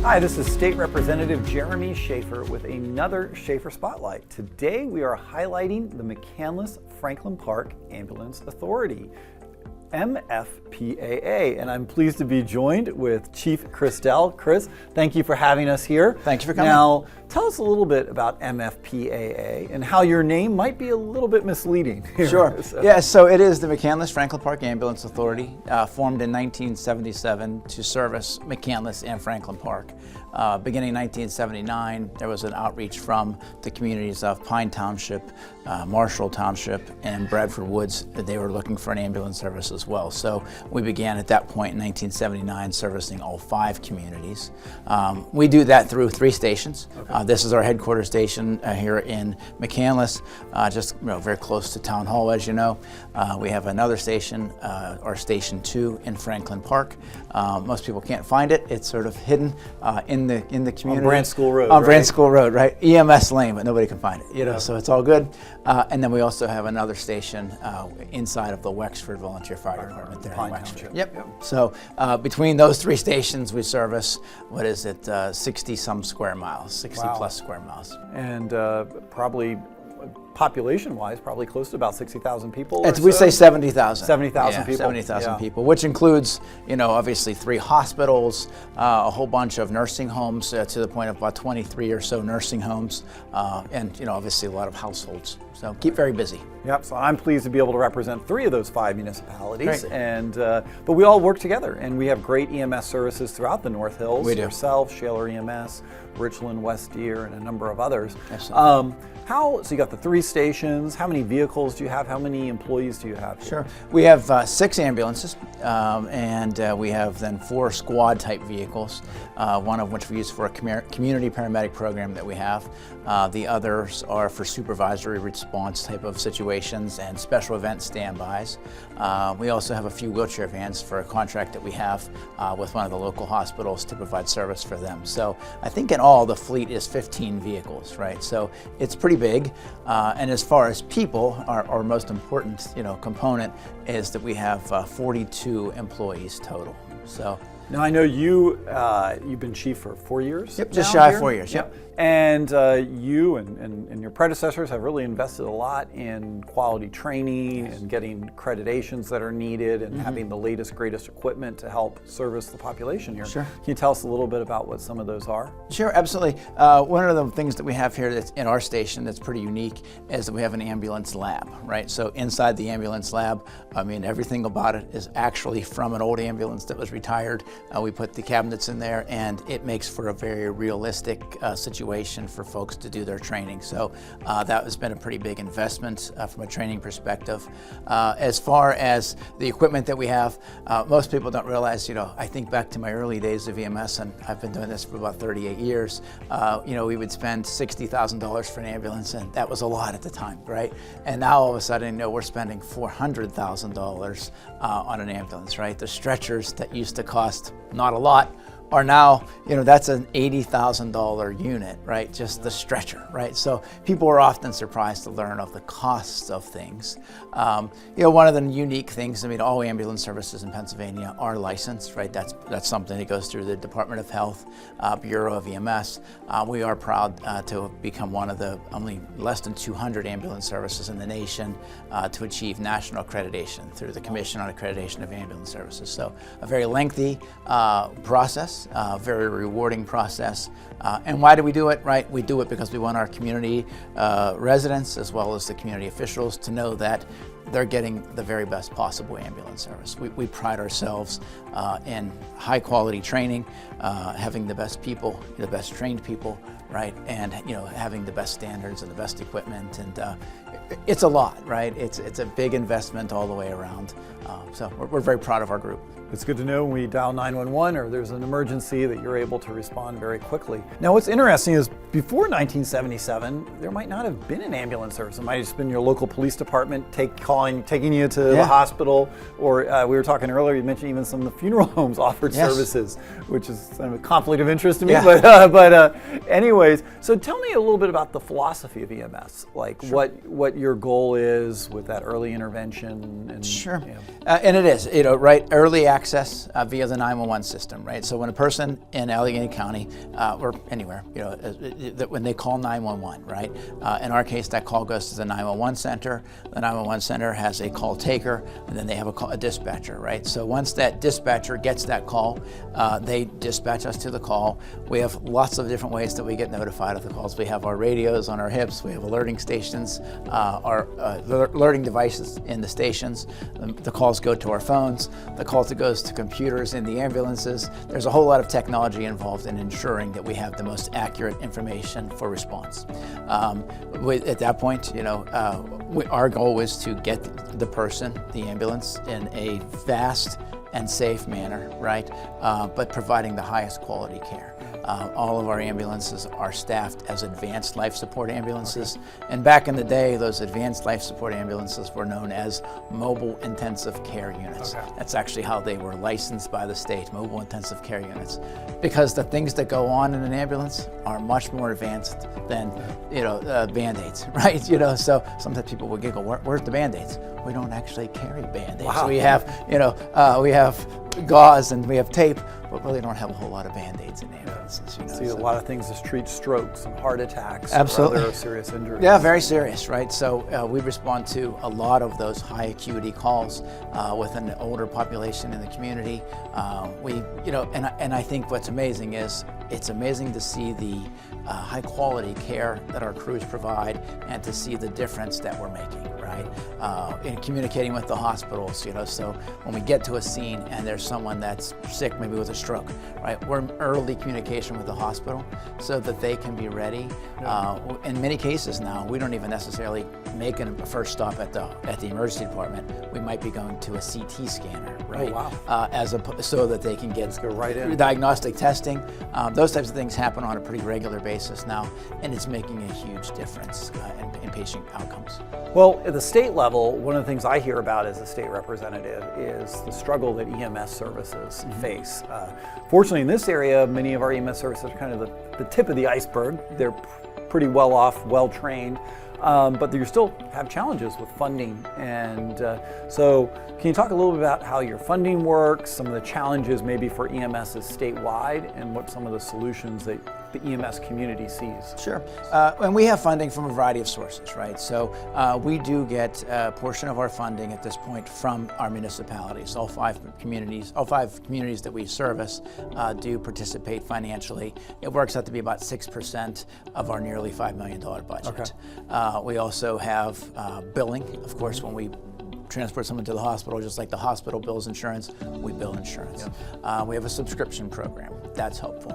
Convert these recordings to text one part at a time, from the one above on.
Hi, this is State Representative Jeremy Shaffer with another Shaffer Spotlight. Today we are highlighting the McCandless-Franklin Park Ambulance Authority, MFPAA, and I'm pleased to be joined with Chief Chris Dell. Chris, thank you for having us here. Thank you for coming. Now, tell us a little bit about MFPAA and how your name might be a little bit misleading here. Sure. Yeah, so it is the McCandless-Franklin Park Ambulance Authority, formed in 1977 to service McCandless and Franklin Park. Beginning in 1979, there was an outreach from the communities of Pine Township, Marshall Township, and Bradford Woods. They were looking for an ambulance service as well. So we began at that point in 1979 servicing all 5 communities. We do that through 3 stations. Okay. This is our headquarters station here in McCandless, just very close to Town Hall, as you know. We have another station, our Station 2 in Franklin Park. Most people can't find it. It's sort of hidden in the community. On Branch School Road. On Branch School Road, right? EMS lane, but nobody can find it. So it's all good. And then we also have another station inside of the Wexford Volunteer Fire Department there in Wexford. Yep. So between those 3 stations, we service, 60 some square miles, 60 plus square miles. And probably population-wise, probably close to about 60,000 people. We say 70,000. 70,000 people. 70,000 people, which includes, obviously 3 hospitals, a whole bunch of nursing homes to the point of about 23 or so nursing homes, and obviously a lot of households. So keep very busy. Yep. So I'm pleased to be able to represent 3 of those 5 municipalities, Great. and but we all work together, and we have great EMS services throughout the North Hills. We do. Yourself, Shaler EMS, Richland, West Deer, and a number of others. Absolutely. So you got the 3 stations. How many vehicles do you have? How many employees do you have here? Sure. We have 6 ambulances, and we have then 4 squad type vehicles, one of which we use for a community paramedic program that we have. The others are for supervisory response type of situations and special event standbys. We also have a few wheelchair vans for a contract that we have with one of the local hospitals to provide service for them. So I think in all the fleet is 15 vehicles, right? So it's pretty big. And as far as people, our most important component is that we have 42 employees total. So now I know you've been chief for 4 years. Yep, just shy of 4 years. Yep. And you and your predecessors have really invested a lot in quality training and getting accreditations that are needed and having the latest, greatest equipment to help service the population here. Sure. Can you tell us a little bit about what some of those are? Sure, absolutely. One of the things that we have here that's in our station that's pretty unique is that we have an ambulance lab, right? So inside the ambulance lab, everything about it is actually from an old ambulance that was retired. We put the cabinets in there, and it makes for a very realistic situation for folks to do their training. So that has been a pretty big investment from a training perspective. As far as the equipment that we have, most people don't realize, I think back to my early days of EMS, and I've been doing this for about 38 years, we would spend $60,000 for an ambulance, and that was a lot at the time, right? And now all of a sudden, we're spending $400,000 on an ambulance, right? The stretchers that used to cost not a lot are now, that's an $80,000 unit, right? Just the stretcher, right? So people are often surprised to learn of the costs of things. One of the unique things, all ambulance services in Pennsylvania are licensed, right? That's something that goes through the Department of Health, Bureau of EMS. We are proud to have become one of the only less than 200 ambulance services in the nation to achieve national accreditation through the Commission on Accreditation of Ambulance Services. So a very lengthy process. Very rewarding process. And why do we do it, right? We do it because we want our community residents as well as the community officials to know that they're getting the very best possible ambulance service. We pride ourselves in high quality training, having the best people, the best trained people, right? And having the best standards and the best equipment, and it's a lot, right? It's a big investment all the way around. So we're very proud of our group. It's good to know when we dial 911 or there's an emergency that you're able to respond very quickly. Now what's interesting is before 1977, there might not have been an ambulance service. It might have just been your local police department taking you to the hospital, or we were talking earlier, you mentioned even some of the funeral homes offered services, which is kind of a conflict of interest to me. But anyways, so tell me a little bit about the philosophy of EMS, like what your goal is with that early intervention. And, Sure. And it is, right, early access via the 911 system, right? So when a person in Allegheny County or anywhere, when they call 911, right? In our case, that call goes to the 911 center. The 911 center has a call taker, and then they have a dispatcher, right? So once that dispatcher gets that call, they dispatch us to the call. We have lots of different ways that we get notified of the calls. We have our radios on our hips. We have alerting stations, our alerting devices in the stations. The calls go to our phones. The calls goes to computers in the ambulances. There's a whole lot of technology involved in ensuring that we have the most accurate information for response. At that point, our goal is to get the person, the ambulance, in a fast and safe manner, right? But providing the highest quality care. All of our ambulances are staffed as advanced life support ambulances. And back in the day, those advanced life support ambulances were known as mobile intensive care units. That's actually how they were licensed by the state, mobile intensive care units. Because the things that go on in an ambulance are much more advanced than, Band-Aids, right? So sometimes people will giggle, where's the Band-Aids? We don't actually carry Band-Aids. Wow. We have gauze and we have tape, but really don't have a whole lot of Band-Aids in ambulances. See a lot of things to treat strokes and heart attacks. Absolutely. Or other serious injuries. Yeah, very serious, right? So we respond to a lot of those high acuity calls with an older population in the community. And I think what's amazing is it's amazing to see the high quality care that our crews provide and to see the difference that we're making, right? In communicating with the hospitals, so when we get to a scene and there's someone that's sick, maybe with a stroke, right? We're in early communication with the hospital so that they can be ready. In many cases now, we don't even necessarily make a first stop at the emergency department. We might be going to a CT scanner, right? Oh, wow. So that they can get go right in. Diagnostic testing. Those types of things happen on a pretty regular basis now, and it's making a huge difference in patient outcomes. Well, at the state level, one of the things I hear about as a state representative is the struggle that EMS services face. Fortunately, in this area, many of our EMS services are kind of the tip of the iceberg. They're pretty well off, well trained, but you still have challenges with funding. And so can you talk a little bit about how your funding works, some of the challenges maybe for EMSs statewide, and what some of the solutions that the EMS community sees? Sure. And we have funding from a variety of sources, right? So we do get a portion of our funding at this point from our municipalities. All five communities that we service do participate financially. It works out to be about 6% of our nearly $5 million budget. We also have billing, of course, when we transport someone to the hospital, just like the hospital bills insurance, we bill insurance. We have a subscription program, that's helpful.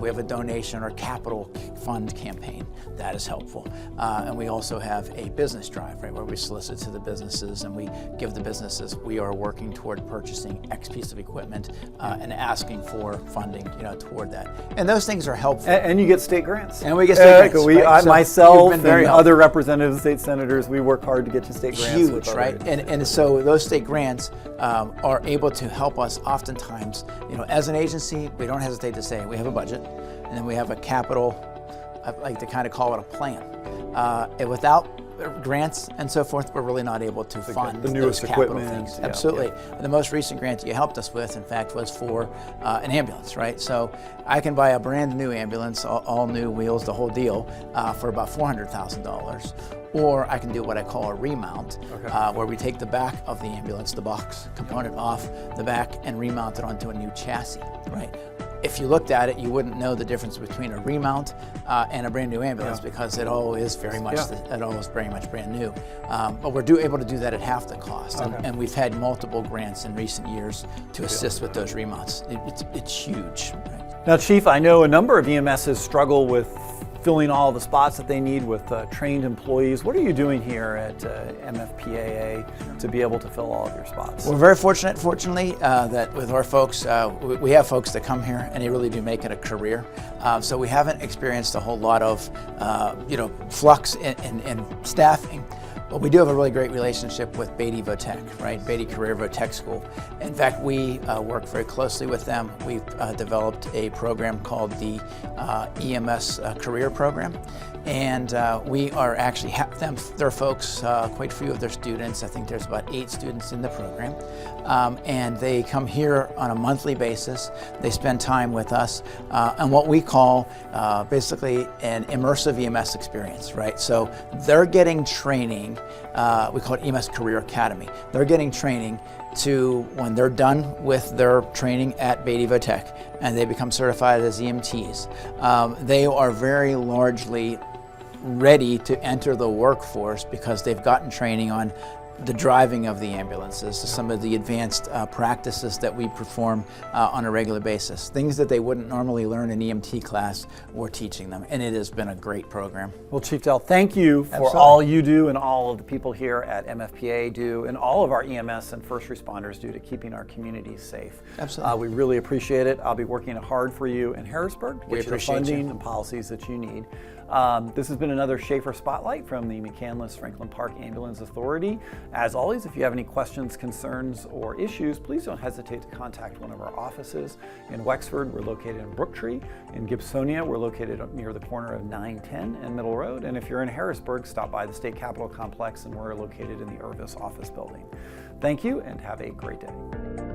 We have a donation or capital fund campaign, that is helpful. And we also have a business drive, right, where we solicit to the businesses and we give the businesses, we are working toward purchasing X piece of equipment and asking for funding, toward that. And those things are helpful. And you get state grants. And we get state grants. Right? Myself and other representatives, state senators, we work hard to get to state grants. Huge, right? And so those state grants are able to help us oftentimes, as an agency, we don't hesitate to say we have a budget and then we have a capital, I like to kind of call it a plan. And without grants and so forth, we're really not able to fund the newest those capital equipment. things. Absolutely. The most recent grant you helped us with, in fact, was for an ambulance, right? So I can buy a brand new ambulance, all new wheels, the whole deal, for about $400,000. Or I can do what I call a remount, where we take the back of the ambulance, the box component off the back, and remount it onto a new chassis, right? If you looked at it, you wouldn't know the difference between a remount and a brand new ambulance because it all is very much brand new. But we're able to do that at half the cost, and we've had multiple grants in recent years to assist with those remounts. It's huge. Right? Now, Chief, I know a number of EMSs struggle with filling all the spots that they need with trained employees. What are you doing here at MFPAA to be able to fill all of your spots? We're very fortunately, that with our folks, we have folks that come here and they really do make it a career. So we haven't experienced a whole lot of, flux in staffing. Well, we do have a really great relationship with Beatty Votech, right? Beatty Career Votech School. In fact, we work very closely with them. We've developed a program called the EMS Career Program. And we are actually have them, their folks, quite a few of their students, I think there's about 8 students in the program. And they come here on a monthly basis. They spend time with us on what we call basically an immersive EMS experience, right? So they're getting training, we call it EMS Career Academy. They're getting training to, when they're done with their training at Beatty Votech and they become certified as EMTs, they are very largely ready to enter the workforce because they've gotten training on the driving of the ambulances, some of the advanced practices that we perform on a regular basis. Things that they wouldn't normally learn in EMT class, we're teaching them, and it has been a great program. Well, Chief Dell, thank you for Absolutely. all you do and all of the people here at MFPAA do and all of our EMS and first responders do to keeping our communities safe. Absolutely. We really appreciate it. I'll be working hard for you in Harrisburg to We get you the appreciate funding you. and policies that you need. This has been another Shaffer Spotlight from the McCandless-Franklin Park Ambulance Authority. As always, if you have any questions, concerns, or issues, please don't hesitate to contact one of our offices. In Wexford, we're located in Brooktree. In Gibsonia, we're located near the corner of 910 and Middle Road. And if you're in Harrisburg, stop by the State Capitol Complex, and we're located in the Irvis office building. Thank you, and have a great day.